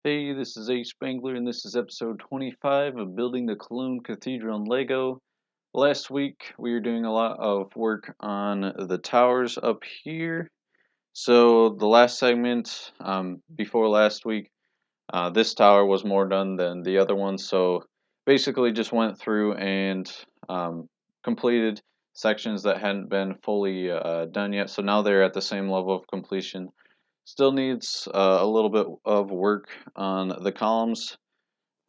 Hey, this is ASpengler, and this is episode 25 of Building the Cologne Cathedral in Lego. Last week, we were doing a lot of work on the towers up here. So, the last segment, before last week, this tower was more done than the other one. So, basically, just went through and completed sections that hadn't been fully done yet. So, now they're at the same level of completion. Still needs a little bit of work on the columns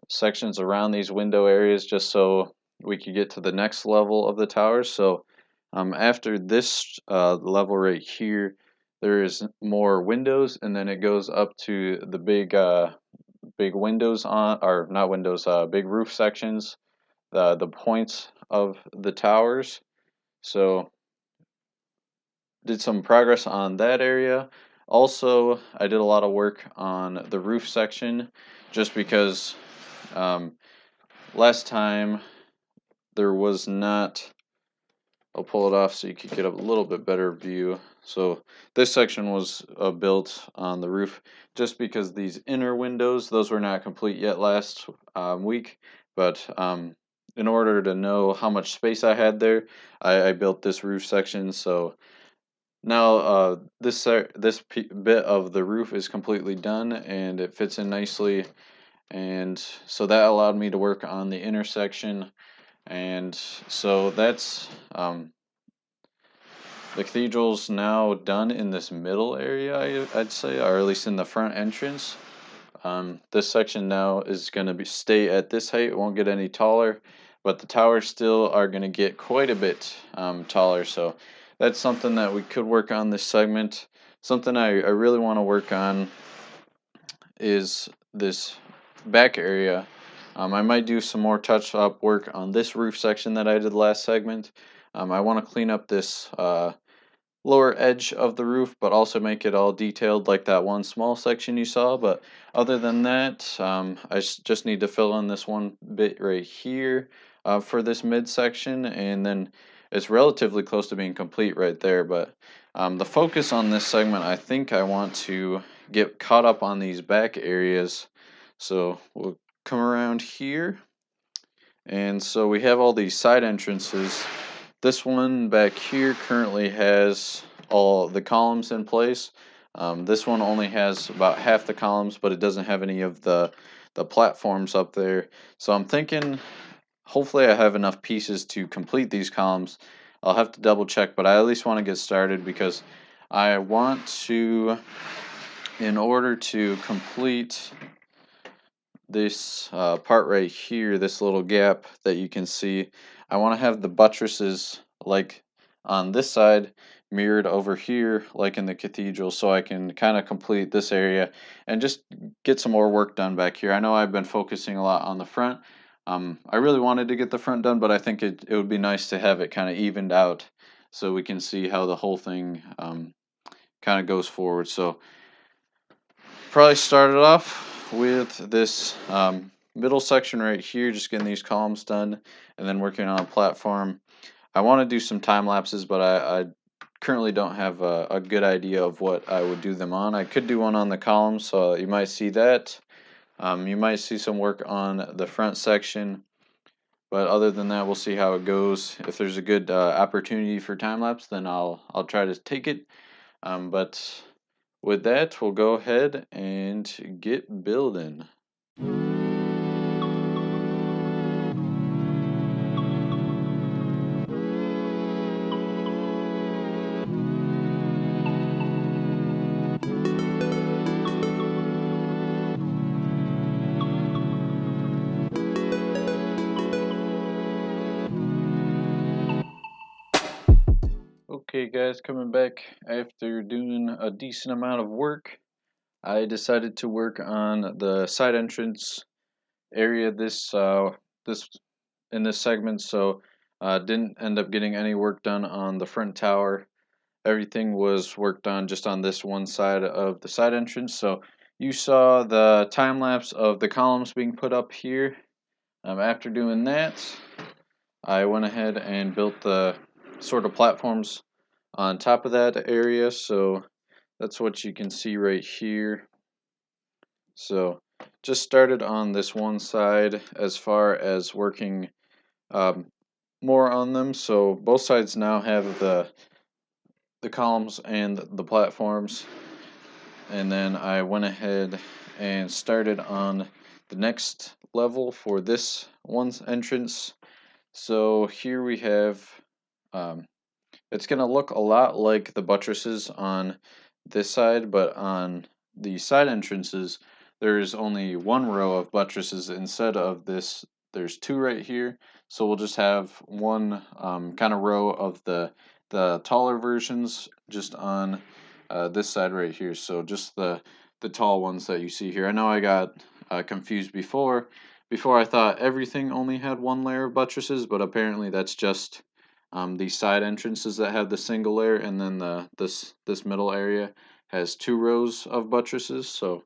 sections around these window areas just so we could get to the next level of the towers. So after this level right here, there is more windows, and then it goes up to the big windows on, or not windows, big roof sections, the points of the towers. So did some progress on that area. Also, I did a lot of work on the roof section just because um, last time there was not. I'll pull it off so you could get a little bit better view. So this section was built on the roof just because these inner windows, those were not complete yet last week. But in order to know how much space I had there, I built this roof section. So now this bit of the roof is completely done and it fits in nicely, and so that allowed me to work on the intersection. And so that's the cathedral's now done in this middle area, I'd say, or at least in the front entrance. This section now is going to stay at this height; it won't get any taller, but the towers still are going to get quite a bit taller. So that's something that we could work on this segment. Something I really want to work on is this back area. I might do some more touch up work on this roof section that I did last segment. I want to clean up this lower edge of the roof, but also make it all detailed like that one small section you saw. But other than that, I just need to fill in this one bit right here for this mid section, and then it's relatively close to being complete right there. But the focus on this segment, I think I want to get caught up on these back areas. So we'll come around here, and so we have all these side entrances. This one back here currently has all the columns in place. This one only has about half the columns, but it doesn't have any of the platforms up there. So I'm thinking hopefully I have enough pieces to complete these columns. I'll have to double check, but I at least want to get started because I want to, in order to complete this part right here, this little gap that you can see, I want to have the buttresses like on this side mirrored over here like in the cathedral, so I can kind of complete this area and just get some more work done back here. I know I've been focusing a lot on the front. I really wanted to get the front done, but I think it would be nice to have it kind of evened out so we can see how the whole thing kind of goes forward. So probably started off with this middle section right here, just getting these columns done, and then working on a platform. I want to do some time lapses, but I currently don't have a good idea of what I would do them on. I could do one on the columns, so you might see that. You might see some work on the front section, but other than that, we'll see how it goes. If there's a good opportunity for time lapse, then I'll try to take it. But with that, we'll go ahead and get building. Okay, guys, coming back after doing a decent amount of work, I decided to work on the side entrance area this in this segment. So didn't end up getting any work done on the front tower. Everything was worked on just on this one side of the side entrance. So you saw the time lapse of the columns being put up here. After doing that, I went ahead and built the sort of platforms on top of that area. So that's what you can see right here. So just started on this one side as far as working um, more on them. So both sides now have the columns and the platforms, and then I went ahead and started on the next level for this one's entrance. So here we have um, it's going to look a lot like the buttresses on this side, but on the side entrances, there is only one row of buttresses instead of this. There's two right here, so we'll just have one kind of row of the taller versions just on this side right here. So just the tall ones that you see here. I know I got confused before. Before I thought everything only had one layer of buttresses, but apparently that's just these side entrances that have the single layer, and then this middle area has two rows of buttresses. So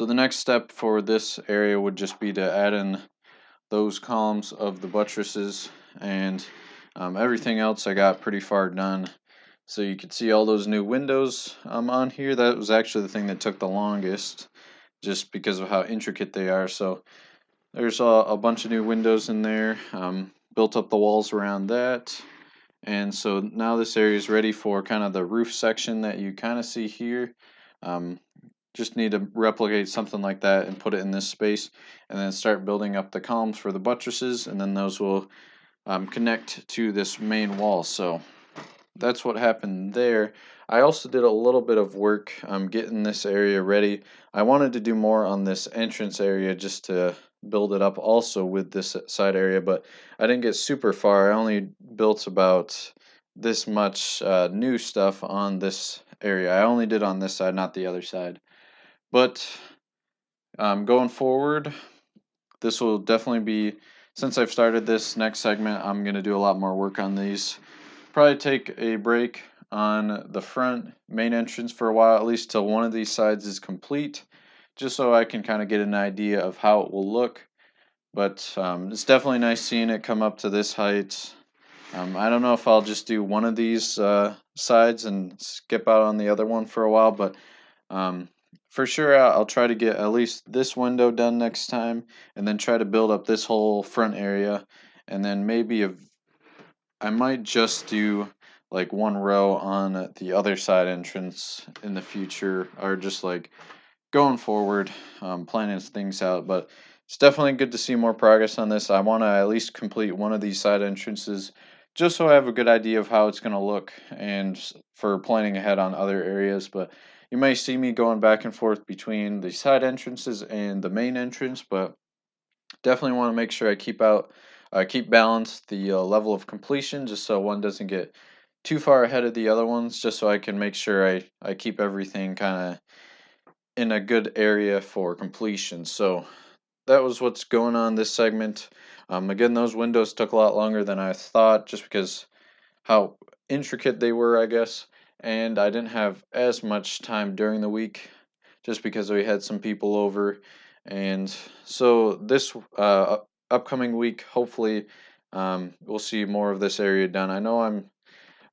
the next step for this area would just be to add in those columns of the buttresses, and everything else I got pretty far done. So you can see all those new windows on here. That was actually the thing that took the longest, just because of how intricate they are. So there's a bunch of new windows in there. Built up the walls around that. And so now this area is ready for kind of the roof section that you kind of see here. Um, just need to replicate something like that and put it in this space, and then start building up the columns for the buttresses, and then those will connect to this main wall. So that's what happened there. I also did a little bit of work getting this area ready. I wanted to do more on this entrance area just to build it up also with this side area, but I didn't get super far. I only built about this much new stuff on this area. I only did on this side, not the other side. But going forward, this will definitely be, since I've started this next segment, I'm going to do a lot more work on these. Probably take a break on the front main entrance for a while, at least till one of these sides is complete, just so I can kind of get an idea of how it will look. But it's definitely nice seeing it come up to this height. I don't know if I'll just do one of these sides and skip out on the other one for a while, but um, for sure I'll try to get at least this window done next time, and then try to build up this whole front area, and then maybe I might just do like one row on the other side entrance in the future, or just like going forward, planning things out. But it's definitely good to see more progress on this. I want to at least complete one of these side entrances just so I have a good idea of how it's going to look, and for planning ahead on other areas. But you may see me going back and forth between the side entrances and the main entrance, but definitely want to make sure I keep balanced the level of completion, just so one doesn't get too far ahead of the other ones, just so I can make sure I keep everything kind of in a good area for completion. So that was what's going on this segment. Again, those windows took a lot longer than I thought, just because how intricate they were, I guess, and I didn't have as much time during the week, just because we had some people over. And so this upcoming week, hopefully, we'll see more of this area done. I know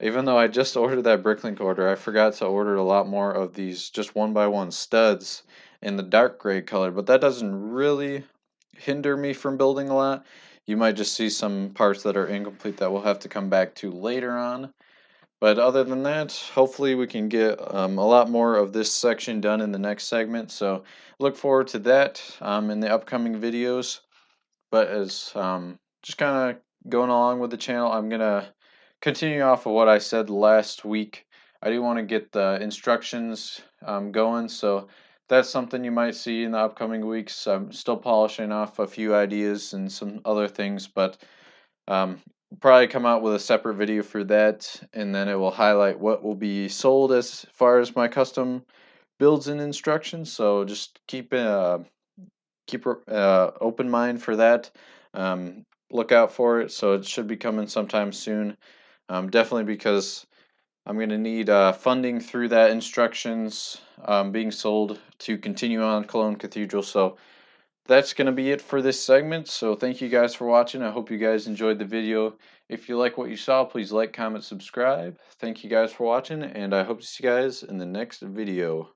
even though I just ordered that Bricklink order, I forgot to order a lot more of these just one by one studs in the dark gray color, but that doesn't really hinder me from building a lot. You might just see some parts that are incomplete that we'll have to come back to later on. But other than that, hopefully we can get a lot more of this section done in the next segment. So look forward to that in the upcoming videos. But as just kind of going along with the channel, I'm going to continue off of what I said last week. I do want to get the instructions going. So that's something you might see in the upcoming weeks. I'm still polishing off a few ideas and some other things, but probably come out with a separate video for that, and then it will highlight what will be sold as far as my custom builds and instructions. So just keep open mind for that. Look out for it. So it should be coming sometime soon. Definitely, because I'm going to need funding through that instructions being sold to continue on Cologne Cathedral. So that's going to be it for this segment. So thank you guys for watching. I hope you guys enjoyed the video. If you like what you saw, please like, comment, subscribe. Thank you guys for watching, and I hope to see you guys in the next video.